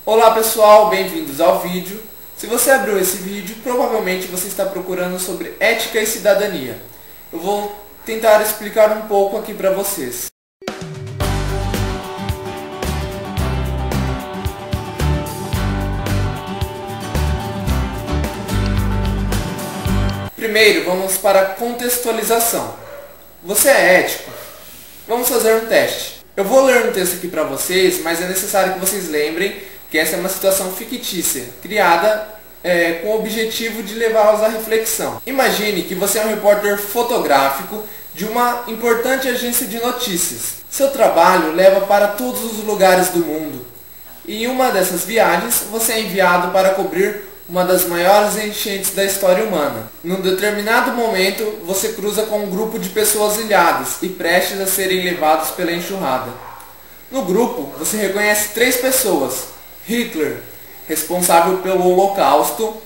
Olá pessoal, bem-vindos ao vídeo. Se você abriu esse vídeo, provavelmente você está procurando sobre ética e cidadania. Eu vou tentar explicar um pouco aqui para vocês. Primeiro, vamos para a contextualização. Você é ético? Vamos fazer um teste. Eu vou ler um texto aqui para vocês, mas é necessário que vocês lembrem que essa é uma situação fictícia, criada com o objetivo de levá-los à reflexão. Imagine que você é um repórter fotográfico de uma importante agência de notícias. Seu trabalho leva para todos os lugares do mundo. E em uma dessas viagens, você é enviado para cobrir uma das maiores enchentes da história humana. Num determinado momento, você cruza com um grupo de pessoas ilhadas e prestes a serem levados pela enxurrada. No grupo, você reconhece 3 pessoas: Hitler, responsável pelo Holocausto;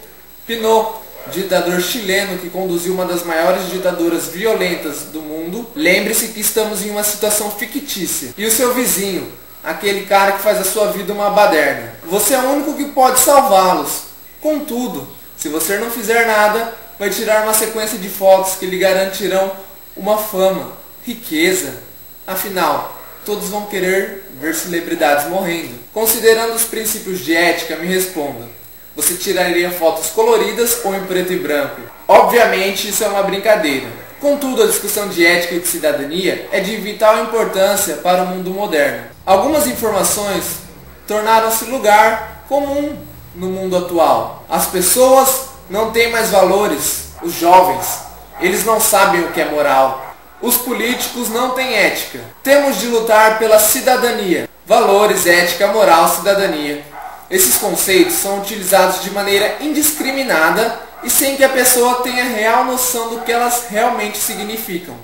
Pinochet, ditador chileno que conduziu uma das maiores ditaduras violentas do mundo. Lembre-se que estamos em uma situação fictícia. E o seu vizinho, aquele cara que faz a sua vida uma baderna. Você é o único que pode salvá-los. Contudo, se você não fizer nada, vai tirar uma sequência de fotos que lhe garantirão uma fama, riqueza. Afinal, todos vão querer ver celebridades morrendo. Considerando os princípios de ética, me responda: você tiraria fotos coloridas ou em preto e branco? Obviamente, isso é uma brincadeira. Contudo, a discussão de ética e de cidadania é de vital importância para o mundo moderno. Algumas informações tornaram-se lugar comum no mundo atual. As pessoas não têm mais valores. Os jovens, eles não sabem o que é moral. Os políticos não têm ética. Temos de lutar pela cidadania. Valores, ética, moral, cidadania. Esses conceitos são utilizados de maneira indiscriminada e sem que a pessoa tenha real noção do que elas realmente significam.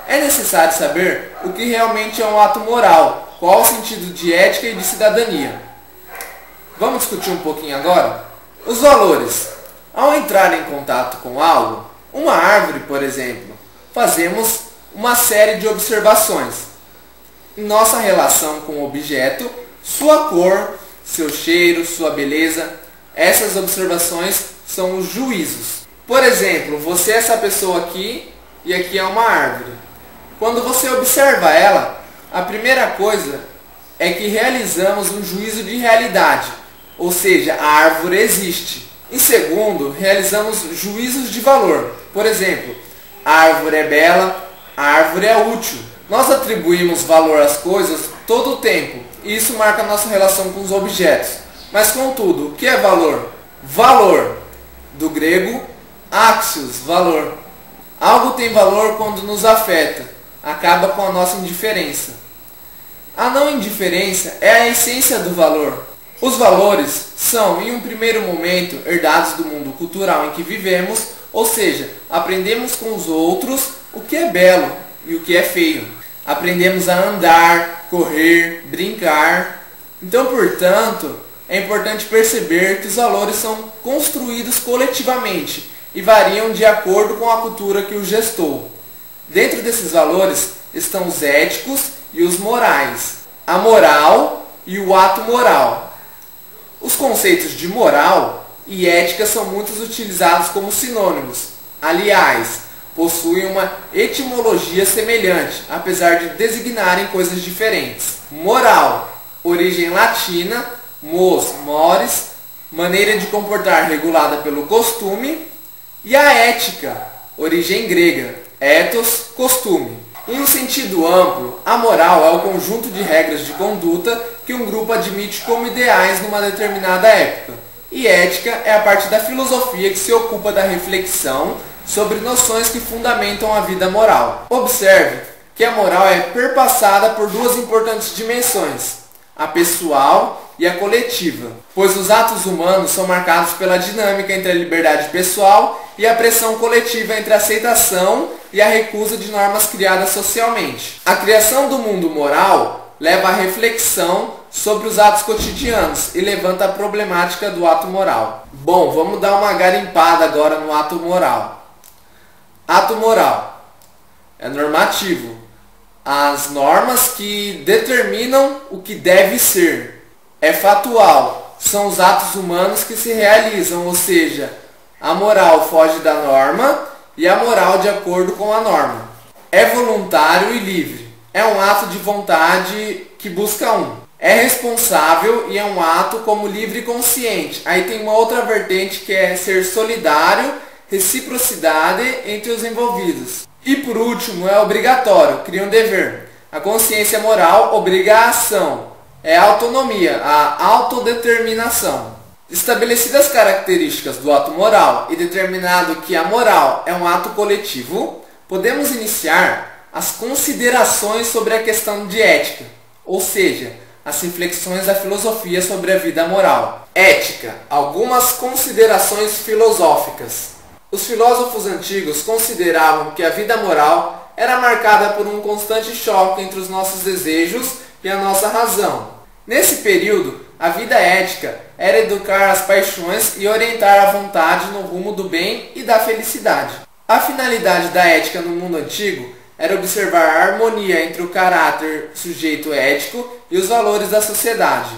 É necessário saber o que realmente é um ato moral, qual o sentido de ética e de cidadania. Vamos discutir um pouquinho agora? Os valores. Ao entrar em contato com algo, uma árvore, por exemplo, fazemos uma série de observações. Em nossa relação com o objeto, sua cor, seu cheiro, sua beleza, essas observações são os juízos. Por exemplo, você é essa pessoa aqui e aqui é uma árvore. Quando você observa ela, a primeira coisa é que realizamos um juízo de realidade. Ou seja, a árvore existe. Em segundo, realizamos juízos de valor. Por exemplo, a árvore é bela, a árvore é útil. Nós atribuímos valor às coisas todo o tempo, e isso marca a nossa relação com os objetos. Mas contudo, o que é valor? Valor, do grego, axios, valor. Algo tem valor quando nos afeta, acaba com a nossa indiferença. A não indiferença é a essência do valor. Os valores são, em um primeiro momento, herdados do mundo cultural em que vivemos, ou seja, aprendemos com os outros o que é belo e o que é feio. Aprendemos a andar, correr, brincar. Então, portanto, é importante perceber que os valores são construídos coletivamente e variam de acordo com a cultura que os gestou. Dentro desses valores estão os éticos e os morais, a moral e o ato moral. Os conceitos de moral e ética são muitos utilizados como sinônimos. Aliás, possuem uma etimologia semelhante, apesar de designarem coisas diferentes. Moral, origem latina, mos, mores, maneira de comportar regulada pelo costume, e a ética, origem grega, ethos, costume. Em um sentido amplo, a moral é o conjunto de regras de conduta que um grupo admite como ideais numa determinada época. E ética é a parte da filosofia que se ocupa da reflexão sobre noções que fundamentam a vida moral. Observe que a moral é perpassada por 2 importantes dimensões: a pessoal e a coletiva, pois os atos humanos são marcados pela dinâmica entre a liberdade pessoal e a pressão coletiva entre a aceitação e a recusa de normas criadas socialmente. A criação do mundo moral leva à reflexão sobre os atos cotidianos e levanta a problemática do ato moral. Bom, vamos dar uma garimpada agora no ato moral. Ato moral é normativo. As normas que determinam o que deve ser. É fatual, são os atos humanos que se realizam, ou seja, a moral foge da norma e a moral de acordo com a norma. É voluntário e livre. É um ato de vontade que busca um. É responsável e é um ato como livre e consciente. Aí tem uma outra vertente que é ser solidário, reciprocidade entre os envolvidos. E por último, é obrigatório, cria um dever. A consciência moral obriga a ação. É a autonomia, a autodeterminação. Estabelecidas as características do ato moral e determinado que a moral é um ato coletivo, podemos iniciar as considerações sobre a questão de ética, ou seja, as reflexões da filosofia sobre a vida moral. Ética, algumas considerações filosóficas. Os filósofos antigos consideravam que a vida moral era marcada por um constante choque entre os nossos desejos e a nossa razão. Nesse período, a vida ética era educar as paixões e orientar a vontade no rumo do bem e da felicidade. A finalidade da ética no mundo antigo era observar a harmonia entre o caráter sujeito ético e os valores da sociedade.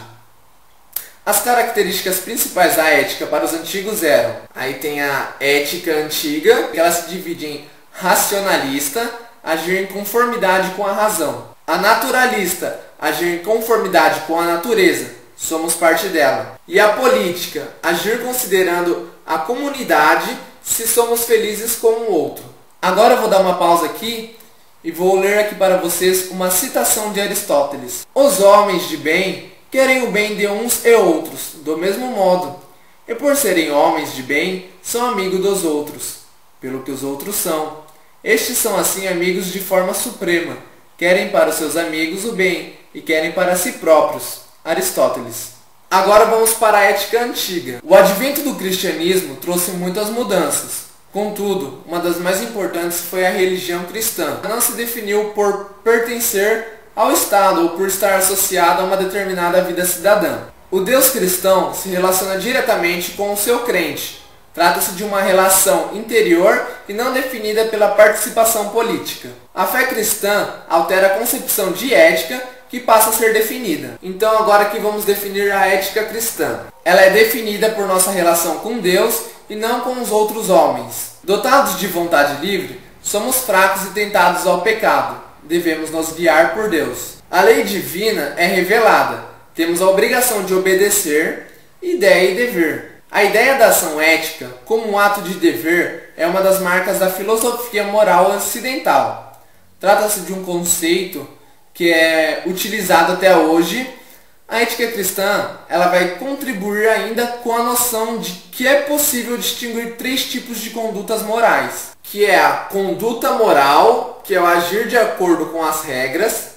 As características principais da ética para os antigos eram, aí tem a ética antiga, que ela se divide em racionalista, agir em conformidade com a razão. A naturalista, agir em conformidade com a natureza, somos parte dela. E a política, agir considerando a comunidade se somos felizes com o outro. Agora eu vou dar uma pausa aqui e vou ler aqui para vocês uma citação de Aristóteles. Os homens de bem querem o bem de uns e outros, do mesmo modo, e por serem homens de bem, são amigos dos outros, pelo que os outros são. Estes são assim amigos de forma suprema, querem para os seus amigos o bem e querem para si próprios. Aristóteles. Agora vamos para a ética antiga. O advento do cristianismo trouxe muitas mudanças. Contudo, uma das mais importantes foi a religião cristã. Não se definiu por pertencer ao Estado ou por estar associado a uma determinada vida cidadã. O Deus cristão se relaciona diretamente com o seu crente. Trata-se de uma relação interior e não definida pela participação política. A fé cristã altera a concepção de ética que passa a ser definida. Então agora aqui vamos definir a ética cristã. Ela é definida por nossa relação com Deus e não com os outros homens. Dotados de vontade livre, somos fracos e tentados ao pecado. Devemos nos guiar por Deus. A lei divina é revelada. Temos a obrigação de obedecer, ideia e dever. A ideia da ação ética, como um ato de dever, é uma das marcas da filosofia moral ocidental. Trata-se de um conceito que é utilizado até hoje. A ética cristã ela vai contribuir ainda com a noção de que é possível distinguir três tipos de condutas morais, que é a conduta moral, que é o agir de acordo com as regras,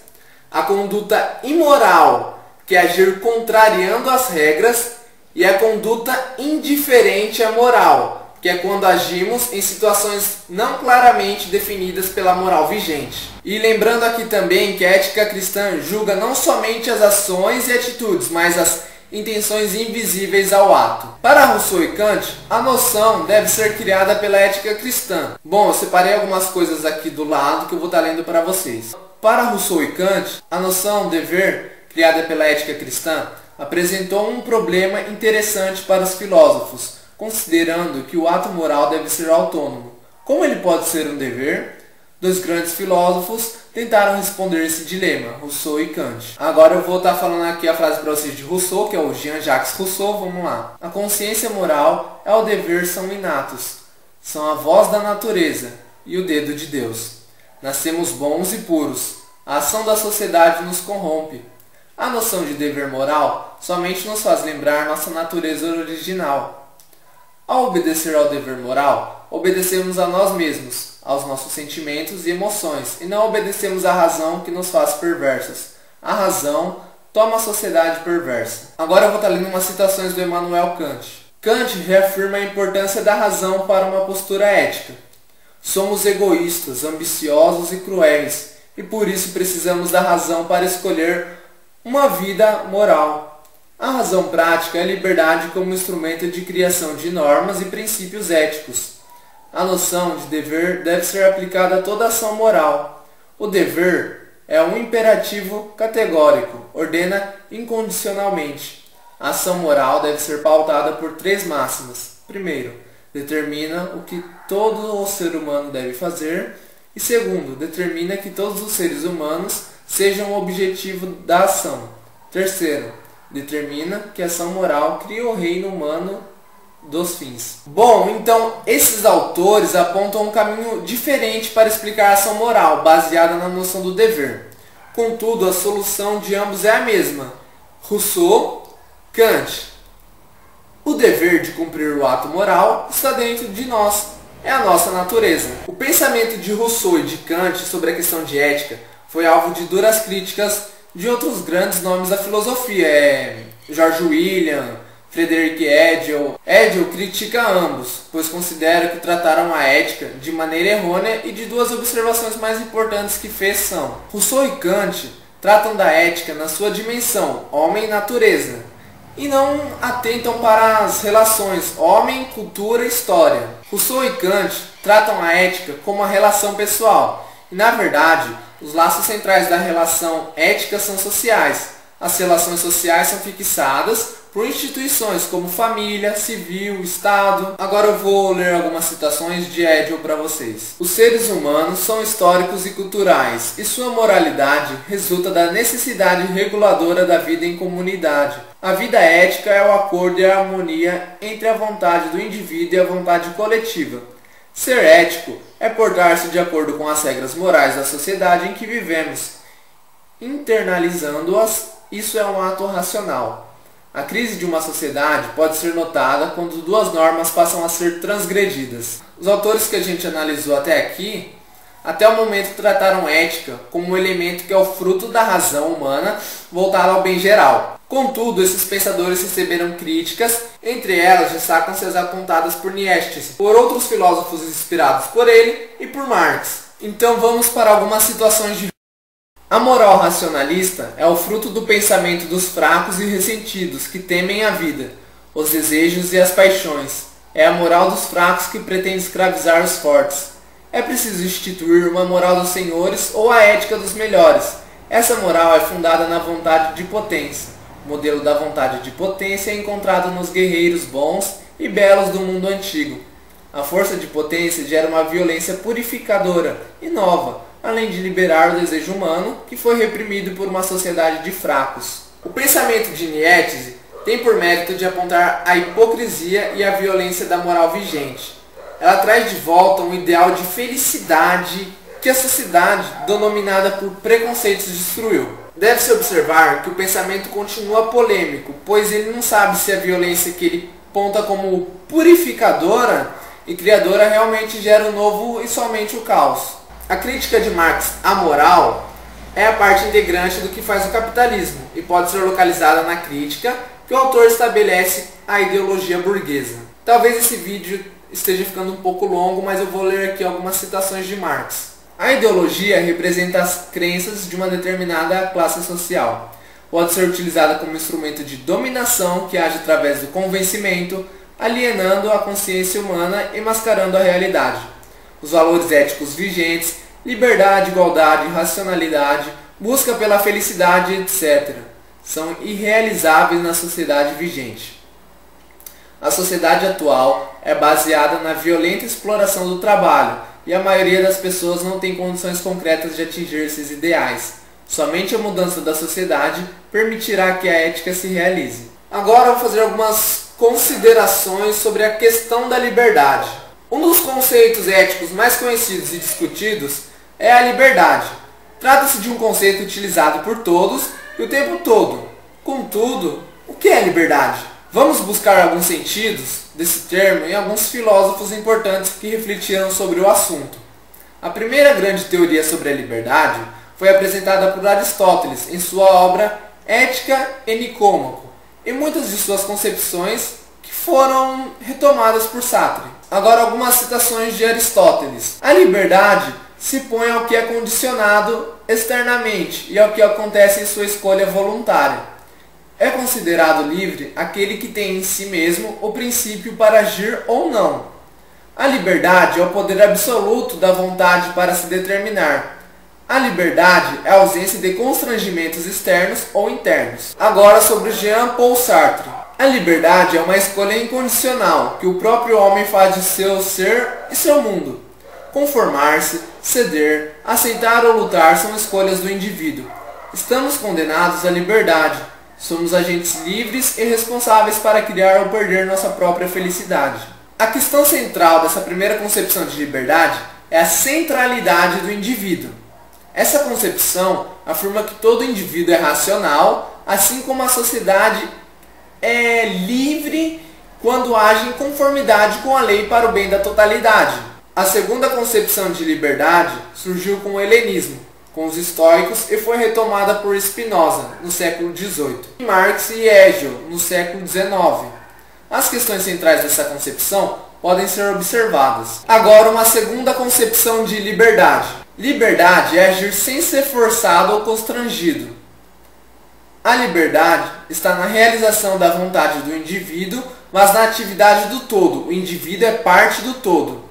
a conduta imoral, que é agir contrariando as regras, e a conduta indiferente à moral, que é quando agimos em situações não claramente definidas pela moral vigente. E lembrando aqui também que a ética cristã julga não somente as ações e atitudes, mas as intenções invisíveis ao ato. Para Rousseau e Kant, a noção deve ser criada pela ética cristã. Bom, eu separei algumas coisas aqui do lado que eu vou estar lendo para vocês. Para Rousseau e Kant, a noção dever, criada pela ética cristã, apresentou um problema interessante para os filósofos, considerando que o ato moral deve ser autônomo. Como ele pode ser um dever? Dois grandes filósofos tentaram responder esse dilema, Rousseau e Kant. Agora eu vou estar falando aqui a frase para vocês de Rousseau, que é o Jean-Jacques Rousseau. Vamos lá. A consciência moral e o dever são inatos. São a voz da natureza e o dedo de Deus. Nascemos bons e puros. A ação da sociedade nos corrompe. A noção de dever moral somente nos faz lembrar nossa natureza original. Ao obedecer ao dever moral, obedecemos a nós mesmos, aos nossos sentimentos e emoções, e não obedecemos à razão que nos faz perversos. A razão toma a sociedade perversa. Agora eu vou estar lendo umas citações do Immanuel Kant. Kant reafirma a importância da razão para uma postura ética. Somos egoístas, ambiciosos e cruéis, e por isso precisamos da razão para escolher uma vida moral. A razão prática é a liberdade como instrumento de criação de normas e princípios éticos. A noção de dever deve ser aplicada a toda ação moral. O dever é um imperativo categórico, ordena incondicionalmente. A ação moral deve ser pautada por 3 máximas. Primeiro, determina o que todo o ser humano deve fazer. E segundo, determina que todos os seres humanos sejam o objetivo da ação. Terceiro, determina que a ação moral cria o reino humano dos fins. Bom, então esses autores apontam um caminho diferente para explicar a ação moral, baseada na noção do dever. Contudo, a solução de ambos é a mesma. Rousseau, Kant. O dever de cumprir o ato moral está dentro de nós, é a nossa natureza. O pensamento de Rousseau e de Kant sobre a questão de ética foi alvo de duras críticas de outros grandes nomes da filosofia, George William, Friedrich Hegel. Hegel critica ambos, pois considera que trataram a ética de maneira errônea e de 2 observações mais importantes que fez são: Rousseau e Kant tratam da ética na sua dimensão homem e natureza, e não atentam para as relações homem, cultura e história. Rousseau e Kant tratam a ética como uma relação pessoal, e na verdade, os laços centrais da relação ética são sociais. As relações sociais são fixadas por instituições como família, civil, Estado. Agora eu vou ler algumas citações de Hegel para vocês. Os seres humanos são históricos e culturais, e sua moralidade resulta da necessidade reguladora da vida em comunidade. A vida ética é o acordo e a harmonia entre a vontade do indivíduo e a vontade coletiva. Ser ético é portar-se de acordo com as regras morais da sociedade em que vivemos. Internalizando-as, isso é um ato racional. A crise de uma sociedade pode ser notada quando 2 normas passam a ser transgredidas. Os autores que a gente analisou até aqui, até o momento trataram ética como um elemento que é o fruto da razão humana voltada ao bem geral. Contudo, esses pensadores receberam críticas, entre elas destacam-se as apontadas por Nietzsche, por outros filósofos inspirados por ele e por Marx. Então vamos para algumas situações de... A moral racionalista é o fruto do pensamento dos fracos e ressentidos que temem a vida, os desejos e as paixões. É a moral dos fracos que pretende escravizar os fortes. É preciso instituir uma moral dos senhores ou a ética dos melhores. Essa moral é fundada na vontade de potência. O modelo da vontade de potência é encontrado nos guerreiros bons e belos do mundo antigo. A força de potência gera uma violência purificadora e nova, além de liberar o desejo humano, que foi reprimido por uma sociedade de fracos. O pensamento de Nietzsche tem por mérito de apontar a hipocrisia e a violência da moral vigente. Ela traz de volta um ideal de felicidade que a sociedade, denominada por preconceitos, destruiu. Deve-se observar que o pensamento continua polêmico, pois ele não sabe se a violência que ele aponta como purificadora e criadora realmente gera o novo e somente o caos. A crítica de Marx à moral é a parte integrante do que faz o capitalismo e pode ser localizada na crítica que o autor estabelece à ideologia burguesa. Talvez esse vídeo esteja ficando um pouco longo, mas eu vou ler aqui algumas citações de Marx. A ideologia representa as crenças de uma determinada classe social. Pode ser utilizada como instrumento de dominação que age através do convencimento, alienando a consciência humana e mascarando a realidade. Os valores éticos vigentes, liberdade, igualdade, racionalidade, busca pela felicidade, etc., são irrealizáveis na sociedade vigente. A sociedade atual é baseada na violenta exploração do trabalho e a maioria das pessoas não tem condições concretas de atingir esses ideais. Somente a mudança da sociedade permitirá que a ética se realize. Agora eu vou fazer algumas considerações sobre a questão da liberdade. Um dos conceitos éticos mais conhecidos e discutidos é a liberdade. Trata-se de um conceito utilizado por todos e o tempo todo. Contudo, o que é liberdade? Vamos buscar alguns sentidos desse termo em alguns filósofos importantes que refletiram sobre o assunto. A primeira grande teoria sobre a liberdade foi apresentada por Aristóteles em sua obra Ética e Nicômaco, e muitas de suas concepções que foram retomadas por Sartre. Agora algumas citações de Aristóteles. A liberdade se põe ao que é condicionado externamente e ao que acontece em sua escolha voluntária. É considerado livre aquele que tem em si mesmo o princípio para agir ou não. A liberdade é o poder absoluto da vontade para se determinar. A liberdade é a ausência de constrangimentos externos ou internos. Agora sobre Jean Paul Sartre. A liberdade é uma escolha incondicional que o próprio homem faz de seu ser e seu mundo. Conformar-se, ceder, aceitar ou lutar são escolhas do indivíduo. Estamos condenados à liberdade. Somos agentes livres e responsáveis para criar ou perder nossa própria felicidade. A questão central dessa primeira concepção de liberdade é a centralidade do indivíduo. Essa concepção afirma que todo indivíduo é racional, assim como a sociedade é livre quando age em conformidade com a lei para o bem da totalidade. A segunda concepção de liberdade surgiu com o helenismo, com os estoicos, e foi retomada por Spinoza, no século XVIII, e Marx e Hegel, no século XIX. As questões centrais dessa concepção podem ser observadas. Agora, uma segunda concepção de liberdade. Liberdade é agir sem ser forçado ou constrangido. A liberdade está na realização da vontade do indivíduo, mas na atividade do todo. O indivíduo é parte do todo.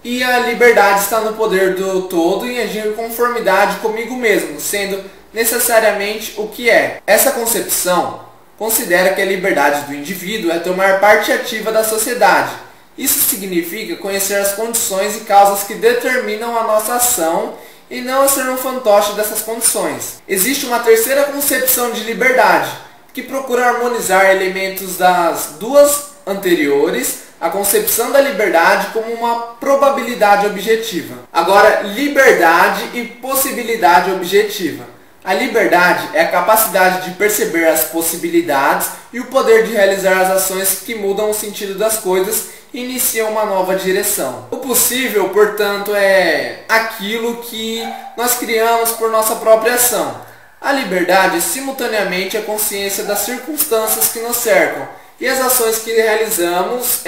E a liberdade está no poder do todo em agir em conformidade comigo mesmo, sendo necessariamente o que é. Essa concepção considera que a liberdade do indivíduo é tomar parte ativa da sociedade. Isso significa conhecer as condições e causas que determinam a nossa ação e não ser um fantoche dessas condições. Existe uma terceira concepção de liberdade, que procura harmonizar elementos das duas anteriores, a concepção da liberdade como uma probabilidade objetiva. Agora, liberdade e possibilidade objetiva. A liberdade é a capacidade de perceber as possibilidades e o poder de realizar as ações que mudam o sentido das coisas e iniciam uma nova direção. O possível, portanto, é aquilo que nós criamos por nossa própria ação. A liberdade é simultaneamente a consciência das circunstâncias que nos cercam e as ações que realizamos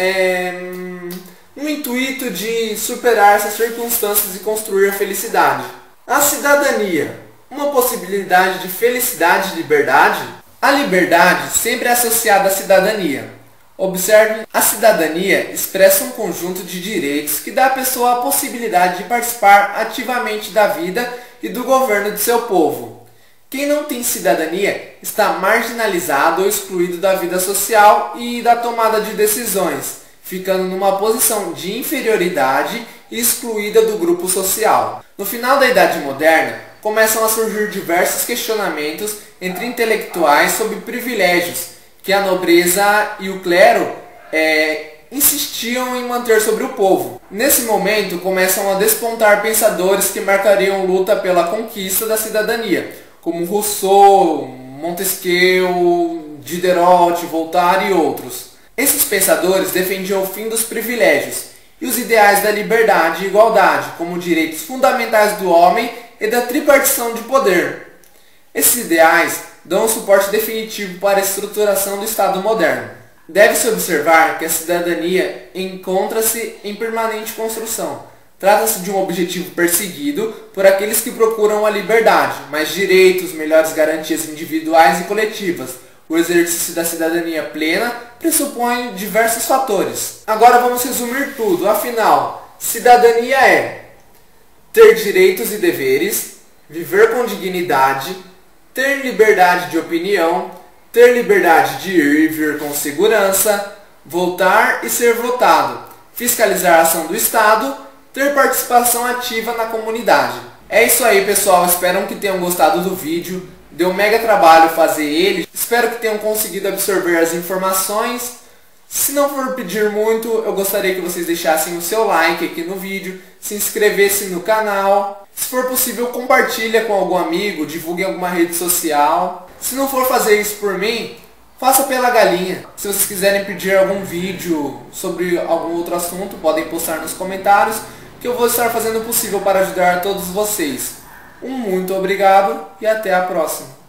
no intuito de superar essas circunstâncias e construir a felicidade. A cidadania, uma possibilidade de felicidade e liberdade? A liberdade sempre é associada à cidadania. Observe, a cidadania expressa um conjunto de direitos que dá à pessoa a possibilidade de participar ativamente da vida e do governo de seu povo. Quem não tem cidadania está marginalizado ou excluído da vida social e da tomada de decisões, ficando numa posição de inferioridade e excluída do grupo social. No final da Idade Moderna, começam a surgir diversos questionamentos entre intelectuais sobre privilégios que a nobreza e o clero insistiam em manter sobre o povo. Nesse momento, começam a despontar pensadores que marcariam luta pela conquista da cidadania, como Rousseau, Montesquieu, Diderot, Voltaire e outros. Esses pensadores defendiam o fim dos privilégios e os ideais da liberdade e igualdade como direitos fundamentais do homem e da tripartição de poder. Esses ideais dão um suporte definitivo para a estruturação do Estado moderno. Deve-se observar que a cidadania encontra-se em permanente construção. Trata-se de um objetivo perseguido por aqueles que procuram a liberdade, mais direitos, melhores garantias individuais e coletivas. O exercício da cidadania plena pressupõe diversos fatores. Agora vamos resumir tudo. Afinal, cidadania é ter direitos e deveres, viver com dignidade, ter liberdade de opinião, ter liberdade de ir e vir com segurança, votar e ser votado, fiscalizar a ação do Estado, ter participação ativa na comunidade. É isso aí, pessoal, espero que tenham gostado do vídeo. Deu um mega trabalho fazer ele, espero que tenham conseguido absorver as informações. Se não for pedir muito, eu gostaria que vocês deixassem o seu like aqui no vídeo, se inscrevessem no canal. Se for possível, compartilha com algum amigo, divulgue em alguma rede social. Se não for fazer isso por mim, faça pela galinha. Se vocês quiserem pedir algum vídeo sobre algum outro assunto, podem postar nos comentários, que eu vou estar fazendo o possível para ajudar todos vocês. Um muito obrigado e até a próxima.